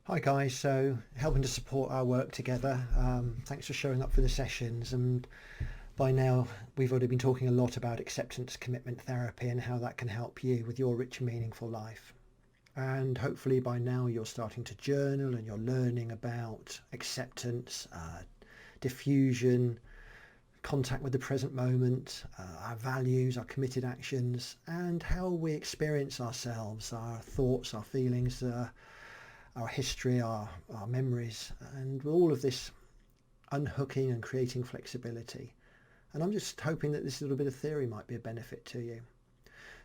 Hi guys, so helping to support our work together. Thanks for showing up for the sessions. And by now, we've already been talking a lot about acceptance commitment therapy and how that can help you with your rich, meaningful life. And hopefully by now you're starting to journal and you're learning about acceptance, diffusion, contact with the present moment, our values, our committed actions, and how we experience ourselves, our thoughts, our feelings, our history, our memories, and all of this unhooking and creating flexibility. And I'm just hoping that this little bit of theory might be a benefit to you.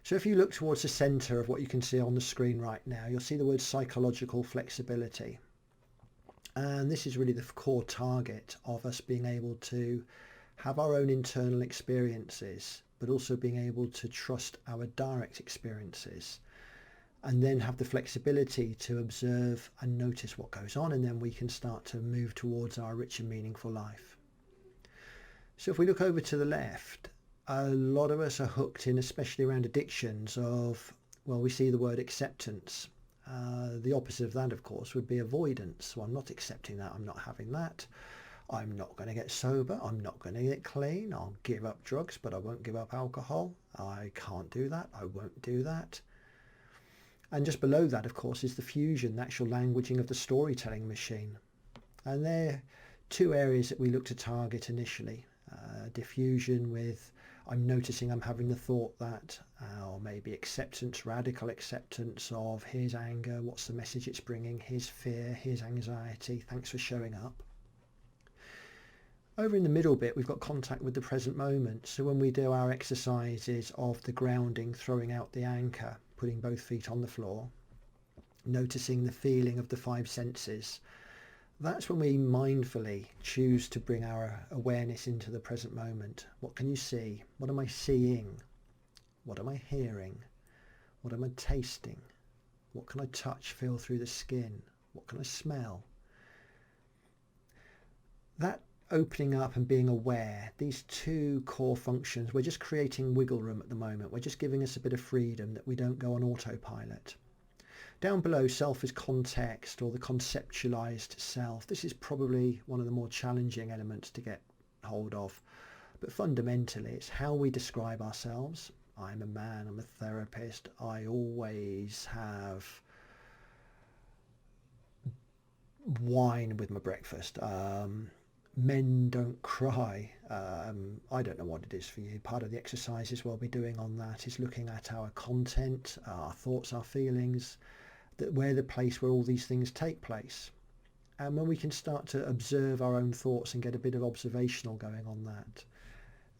So if you look towards the centre of what you can see on the screen right now, you'll see the word psychological flexibility. And this is really the core target of us being able to have our own internal experiences, but also being able to trust our direct experiences and then have the flexibility to observe and notice what goes on, and then we can start to move towards our rich and meaningful life. So if we look over to the left, a lot of us are hooked in, especially around addictions of, well, we see the word acceptance. The opposite of that, of course, would be avoidance. So I'm not accepting that, I'm not having that. I'm not going to get sober, I'm not going to get clean, I'll give up drugs, but I won't give up alcohol. I can't do that, I won't do that. And just below that, of course, is the fusion, the actual languaging of the storytelling machine. And they're two areas that we look to target initially. Diffusion with, I'm noticing I'm having the thought that, or maybe acceptance, radical acceptance of his anger, what's the message it's bringing, his fear, his anxiety, thanks for showing up. Over in the middle bit, we've got contact with the present moment. So when we do our exercises of the grounding, throwing out the anchor, putting both feet on the floor, noticing the feeling of the five senses, that's when we mindfully choose to bring our awareness into the present moment. What can you see? What am I seeing? What am I hearing? What am I tasting? What can I touch, feel through the skin? What can I smell? That opening up and being aware, these two core functions, we're just creating wiggle room at the moment. We're just giving us a bit of freedom that we don't go on autopilot. Down below, self is context, or the conceptualized self. This is probably one of the more challenging elements to get hold of. But fundamentally, it's how we describe ourselves. I'm a man, I'm a therapist, I always have wine with my breakfast. Men don't cry. I don't know what it is for you. Part of the exercises we'll be doing on that is looking at our content, our thoughts, our feelings, that we're the place where all these things take place. And when we can start to observe our own thoughts and get a bit of observational going on that.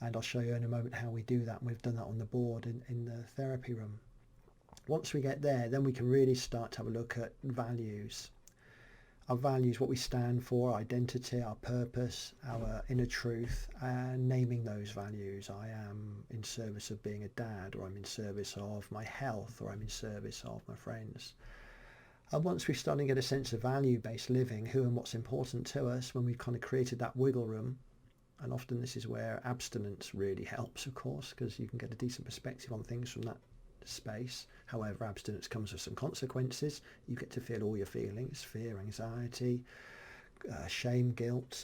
And I'll show you in a moment how we do that. And we've done that on the board in the therapy room. Once we get there, then we can really start to have a look at values. Our values, what we stand for, identity, our purpose, our inner truth, and naming those values. I am in service of being a dad, or I'm in service of my health, or I'm in service of my friends. And once we start to get a sense of value-based living, who and what's important to us, when we've kind of created that wiggle room, and often this is where abstinence really helps, of course, because you can get a decent perspective on things from that space. However, abstinence comes with some consequences. You get to feel all your feelings, fear, anxiety, shame, guilt.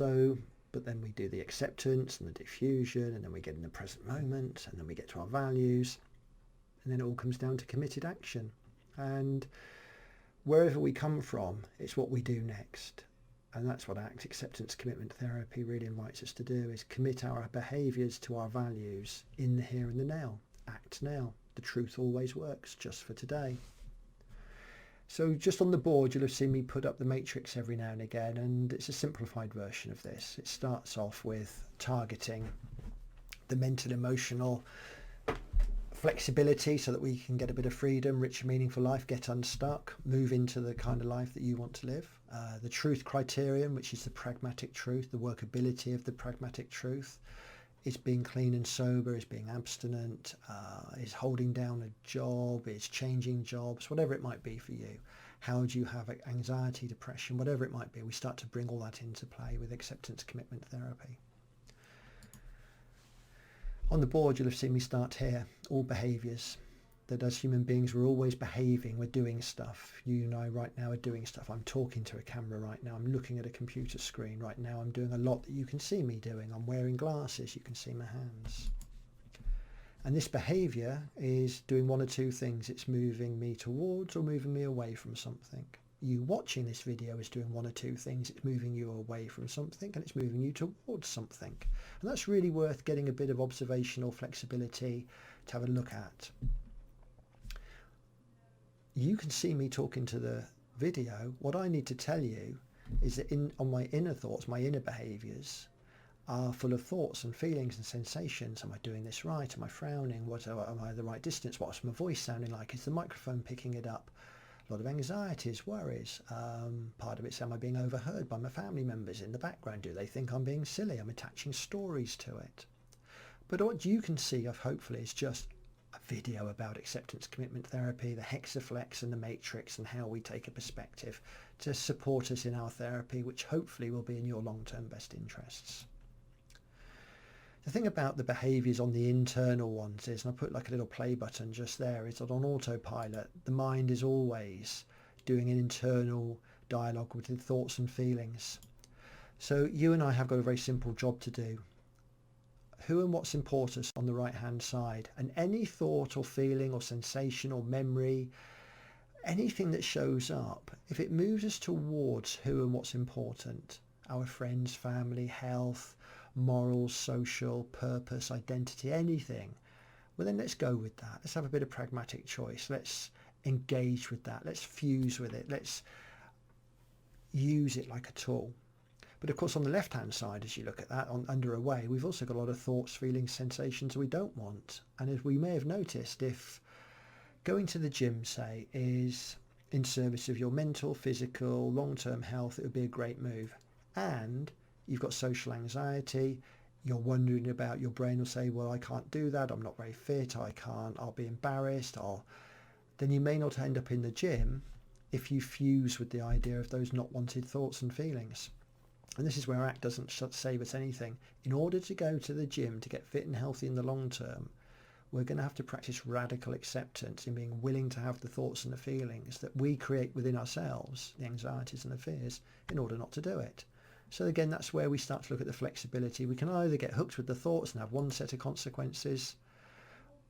But then we do the acceptance and the diffusion, and then we get in the present moment, and then we get to our values, and then it all comes down to committed action. And wherever we come from, it's what we do next. And that's what ACT, acceptance commitment therapy, really invites us to do, is commit our behaviours to our values in the here and the now. Act now. The truth always works, just for today. So just on the board, you'll have seen me put up the matrix every now and again, and it's a simplified version of this. It starts off with targeting the mental, emotional flexibility so that we can get a bit of freedom, rich, meaningful life, get unstuck, move into the kind of life that you want to live. The truth criterion, which is the pragmatic truth, the workability of the pragmatic truth. Is being clean and sober, is being abstinent, is holding down a job, is changing jobs, whatever it might be for you. How do you have anxiety, depression, whatever it might be. We start to bring all that into play with acceptance commitment therapy. On the board, you'll have seen me start here, all behaviours. that as human beings we're always behaving, we're doing stuff. You and I right now are doing stuff. I'm talking to a camera right now, I'm looking at a computer screen right now, I'm doing a lot that you can see me doing. I'm wearing glasses, you can see my hands. And this behaviour is doing one or two things. It's moving me towards or moving me away from something. You watching this video is doing one or two things. It's moving you away from something and it's moving you towards something. And that's really worth getting a bit of observational flexibility to have a look at. You can see me talking to the video. What I need to tell you is that on my inner thoughts, my inner behaviours are full of thoughts and feelings and sensations. Am I doing this right? Am I frowning? Am I the right distance? What's my voice sounding like? Is the microphone picking it up? A lot of anxieties, worries. Part of it's, am I being overheard by my family members in the background? Do they think I'm being silly? I'm attaching stories to it. But what you can see, hopefully, is just a video about acceptance commitment therapy, the Hexaflex and The Matrix, and how we take a perspective to support us in our therapy, which hopefully will be in your long-term best interests. The thing about the behaviours on the internal ones is, and I put like a little play button just there, is that on autopilot, the mind is always doing an internal dialogue with the thoughts and feelings. So you and I have got a very simple job to do. Who and what's important on the right hand side, and any thought or feeling or sensation or memory, anything that shows up, if it moves us towards who and what's important, our friends, family, health, morals, social, purpose, identity, anything, well then let's go with that. Let's have a bit of pragmatic choice. Let's engage with that. Let's fuse with it. Let's use it like a tool. But of course on the left hand side, as you look at that, under away, we've also got a lot of thoughts, feelings, sensations we don't want. And as we may have noticed, if going to the gym, say, is in service of your mental, physical, long-term health, it would be a great move. And you've got social anxiety, you're wondering about, your brain will say, well, I can't do that, I'm not very fit, I'll be embarrassed, then you may not end up in the gym if you fuse with the idea of those not wanted thoughts and feelings. And this is where ACT doesn't save us anything. In order to go to the gym to get fit and healthy in the long term, we're going to have to practice radical acceptance in being willing to have the thoughts and the feelings that we create within ourselves, the anxieties and the fears, in order not to do it. So again, that's where we start to look at the flexibility. We can either get hooked with the thoughts and have one set of consequences,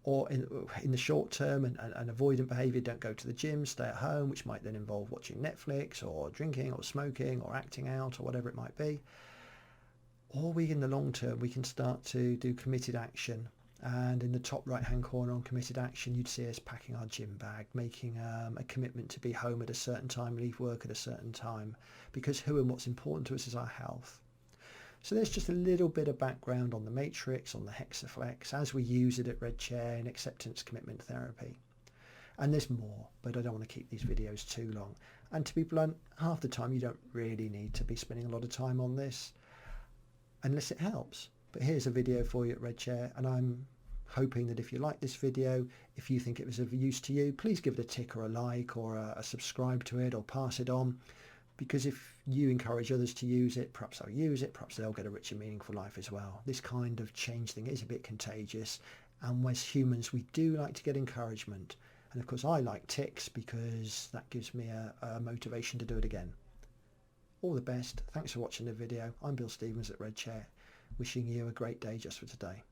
or in the short term, and avoidant behaviour, don't go to the gym, stay at home, which might then involve watching Netflix or drinking or smoking or acting out or whatever it might be. Or we, in the long term, we can start to do committed action. And in the top right hand corner on committed action, you'd see us packing our gym bag, making a commitment to be home at a certain time, leave work at a certain time, because who and what's important to us is our health. So there's just a little bit of background on the Matrix, on the Hexaflex, as we use it at RedChair in acceptance commitment therapy. And there's more, but I don't want to keep these videos too long. And to be blunt, half the time you don't really need to be spending a lot of time on this, unless it helps. But here's a video for you at RedChair, and I'm hoping that if you like this video, if you think it was of use to you, please give it a tick or a like or a subscribe to it or pass it on, because if you encourage others to use it, perhaps they'll use it, perhaps they'll get a richer, meaningful life as well. This kind of change thing is a bit contagious, and as humans we do like to get encouragement, and of course I like ticks because that gives me a motivation to do it again. All the best. Thanks for watching the video. I'm Bill Stevens at RedChair, wishing you a great day just for today.